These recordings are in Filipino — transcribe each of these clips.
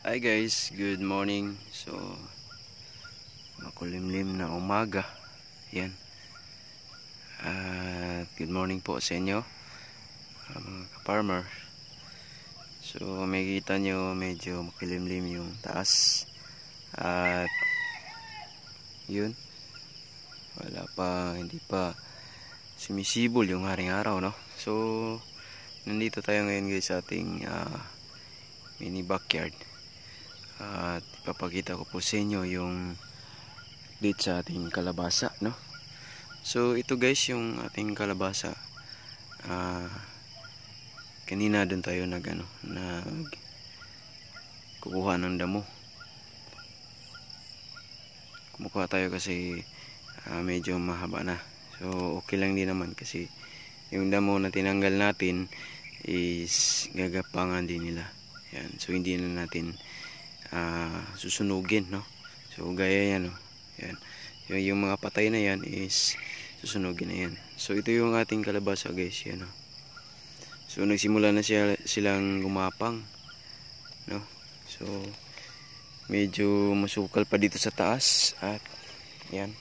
Hi guys, good morning. So, makulimlim na umaga. Yan. At good morning po sa inyo, mga ka-farmer. So, makikita nyo medyo makulimlim yung taas. At yun, hindi pa sumisibol yung haring araw, no? So, nandito tayo ngayon guys sa ating mini backyard. At ipapakita ko po sa inyo yung update sa ating kalabasa, no? So ito guys yung ating kalabasa. Kanina doon tayo nag kukuha ng damo. Kumukuha tayo kasi medyo mahaba na. So okay lang din naman kasi yung damo na tinanggal natin is gagapangan din nila. Yan. So hindi na natin susunugin, no? So gaya yan, no? Yan. Yung mga patay na yan is susunugin na yan. So ito yung ating kalabasa guys, yan, no? So nagsimula na silang gumapang, no? So medyo masukal pa dito sa taas at yan.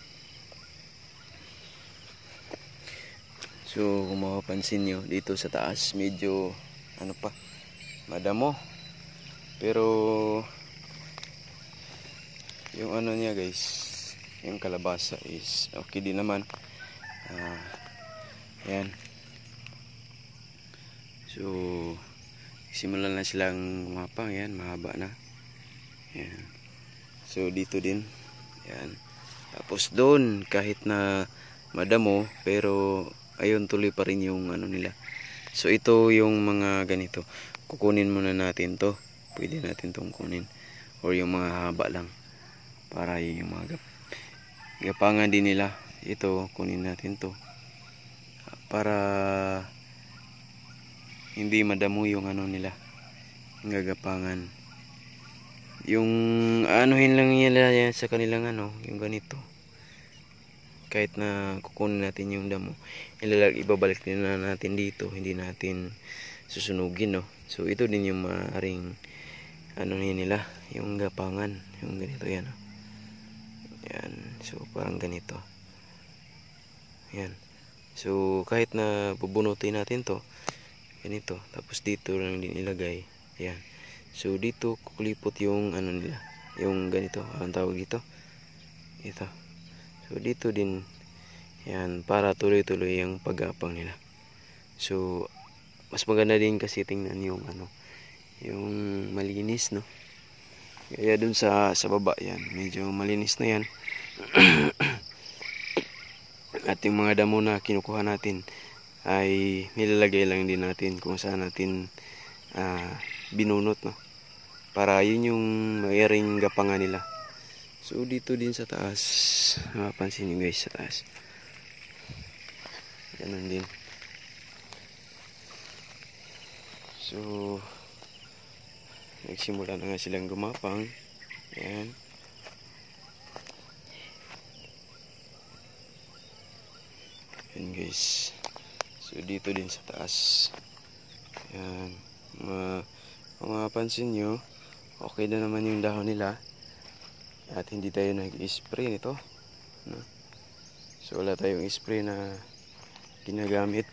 So kung mapapansin nyo dito sa taas medyo madamo, pero yung niya guys, yung kalabasa is okay din naman. Yan. So simulan na silang gumapang, yan, mahaba na. Yan. So dito din, yan. Tapos doon kahit na madamo, pero ayun, tuloy pa rin yung nila. So ito yung mga ganito, kukunin muna natin to. Pwede natin tong kunin, or yung mga haba lang, para yung mga gapangan din nila. Ito kunin natin to para hindi madamo yung nila, yung gagapangan. Yung anuhin lang nila yan sa kanilang yung ganito. Kahit na kukunin natin yung damo, ibabalik din na natin dito, hindi natin susunugin, no? So ito din yung maaring nila, yung gapangan, yung ganito, yan, no? Yan. So parang ganito. Yan. So kahit na bubunutin natin to, ganito, tapos dito lang din ilagay. Yan. So dito kukulipot yung nila, yung ganito, ang tawag dito, ito. So dito din, yan, para tuloy-tuloy yung pagapang nila. So mas maganda din kasi tingnan yung yung malinis, no? Kaya dun sa baba, yan, medyo malinis na yan. At yung mga damo na kinukuha natin ay nilalagay lang din natin kung saan natin binunot, no? Para yun yung mayroong gapangan nila. So dito din sa taas, mapapansin nyo guys, sa taas ganun din. So nagsimula na nga silang gumapang. Yan. Yan guys. So dito din sa taas, yan, mapapansin nyo, okay na naman yung dahon nila. At hindi tayo nag-spray nito, no? So wala tayong spray na ginagamit.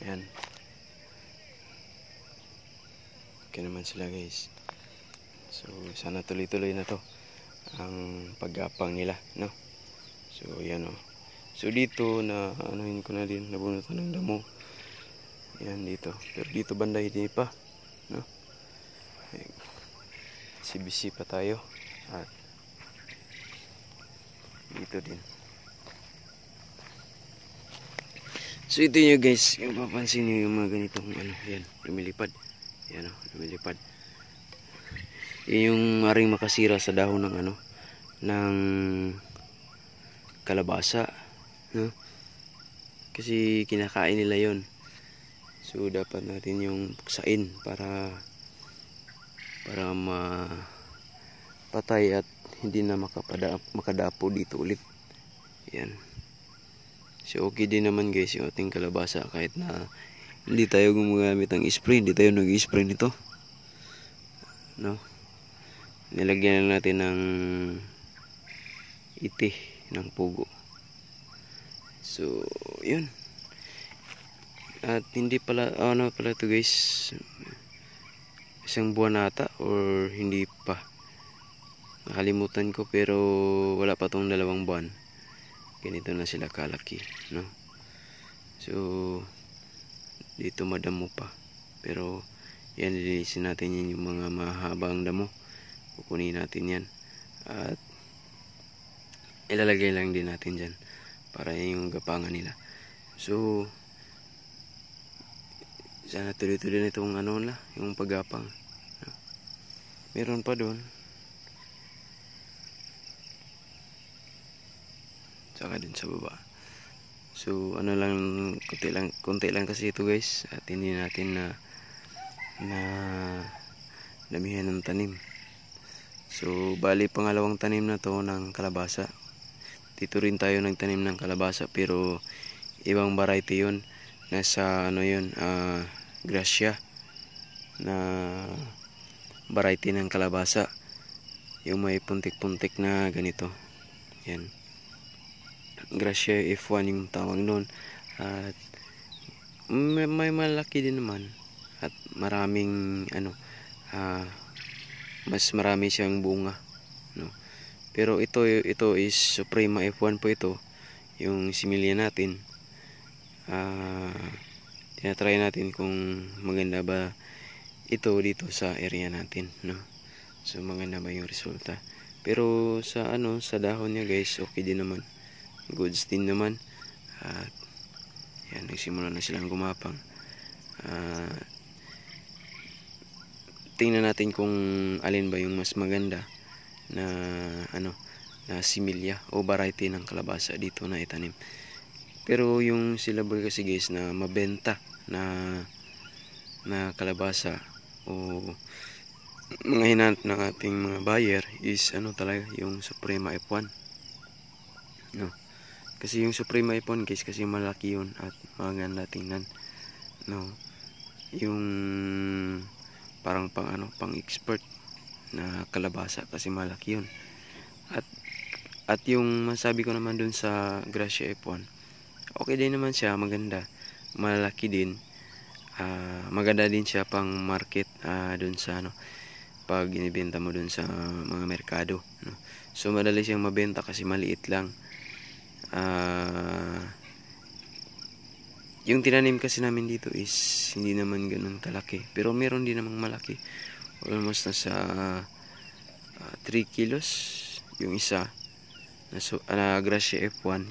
Yan. Okay naman sila guys. So sana tuloy-tuloy na to ang paggapang nila, no? So yan, oh. So dito na ko na din, nabunutan ng damo. Yan dito. Pero dito banda hindi pa, no? CBC pa tayo. At dito din. So ito nyo guys, yung papansin nyo yung mga ganitong yan, lumilipad. Yan, lumilipad. Yung maring makasira sa dahon ng ng kalabasa, no? Kasi kinakain nila yon. So dapat natin yung puksain para mapatay at hindi na makadapo dito ulit. Yan. So okay din naman guys yung ating kalabasa, kahit na hindi tayo gumagamit ng spray, hindi tayo nag-spray nito. no? Nilagyan na natin ng iti ng pugo. So yun. At hindi pala, ano pala to guys, isang buwan ata or hindi pa, nakalimutan ko, pero wala pa tong 2 buwan, ganito na sila kalaki, no? So dito madamo pa, pero yan, lilinisin natin yan, yung mga mahabang damo, kukunin natin yan at ilalagay lang din natin dyan para yung gapangan nila. So sana tuloy-tuloy na itong ano na, yung paggapang. Meron pa doon. Saka din sa baba. So ano lang, konti lang kasi ito guys, at hindi natin na damihan ng tanim. So bali pangalawang tanim na to ng kalabasa. Dito rin tayo nagtanim ng kalabasa, pero ibang variety yun. Nasa ano yun, Gracia na variety ng kalabasa, yung may puntik-puntik na ganito. Yan, Gracia F1 yung tawag nun. At may malaki din naman, at maraming ano, mas marami siyang bunga, no? Pero ito is Suprema F1 po ito, yung similya natin. Tinatry natin kung maganda ba ito dito sa area natin, no? So maganda ba yung resulta. Pero sa ano, sa dahon niya guys, okay din naman, goods din naman. At yan, nagsimula na silang gumapang. Tingnan natin kung alin ba yung mas maganda na ano, na similya o variety ng kalabasa dito na itanim. Pero yung silabol kasi guys na mabenta na kalabasa o mga hinanap ng ating mga buyer is ano talaga, yung Suprema F1, no? Kasi yung Suprema F1 guys, kasi malaki yun at maganda tingnan, no? Yung parang pang expert na kalabasa kasi malaki yun. At yung masabi ko naman dun sa Gracia F1, okay din naman siya, maganda, malaki din. Maganda din siya pang market dun sa ano, pag inibenta mo dun sa mga merkado, no? So madali siyang mabenta kasi maliit lang. Yung tinanim kasi namin dito is hindi naman ganun kalaki, pero meron din namang malaki, almost nasa 3 kilos yung isa na Gracia F1,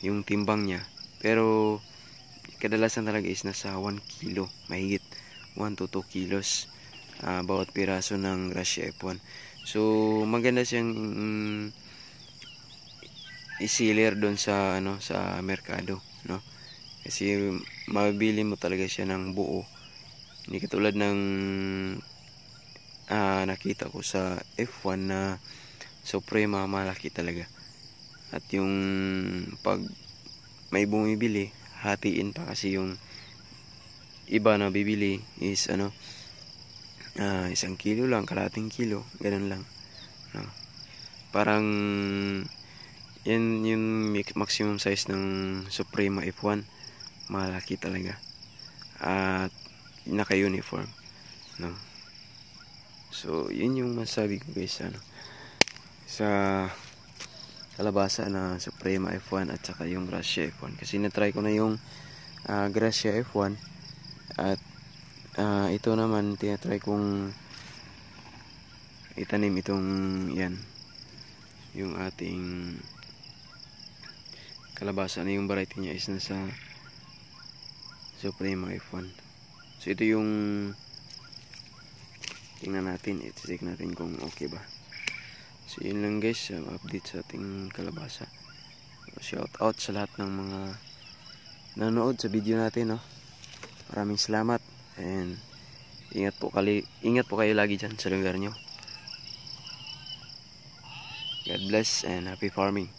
yung timbang niya. Pero kadalasan talaga is nasa 1 kilo, mahigit 1 to 2 kilos bawat piraso ng Gracia F1. So maganda siyang i-seller doon sa ano, sa merkado, no? Kasi mabibili mo talaga siya ng buo, hindi katulad ng nakita ko sa F1 na Suprema, malaki talaga. At yung pag may bumibili, hatiin pa kasi yung iba na bibili is ano, 1 kilo lang, kalating kilo, ganun lang, no? Parang yan yung maximum size ng Suprema F1, malaki talaga at naka-uniform, no? So yun yung masabi ko guys, ano, sa kalabasa na Suprema F1 at saka yung Gracia F1. Kasi na-try ko na yung Gracia F1 at ito naman tinatry kong itanim itong yan, yung ating kalabasa na yung variety niya is nasa Suprema F1. So ito yung tingnan natin, i-check natin kung okay ba. So yun lang guys, update sa ating kalabasa. Shout out sa lahat ng mga nanonood sa video natin, no? Maraming salamat, and ingat po kayo lagi dyan sa lugar nyo. God bless and happy farming.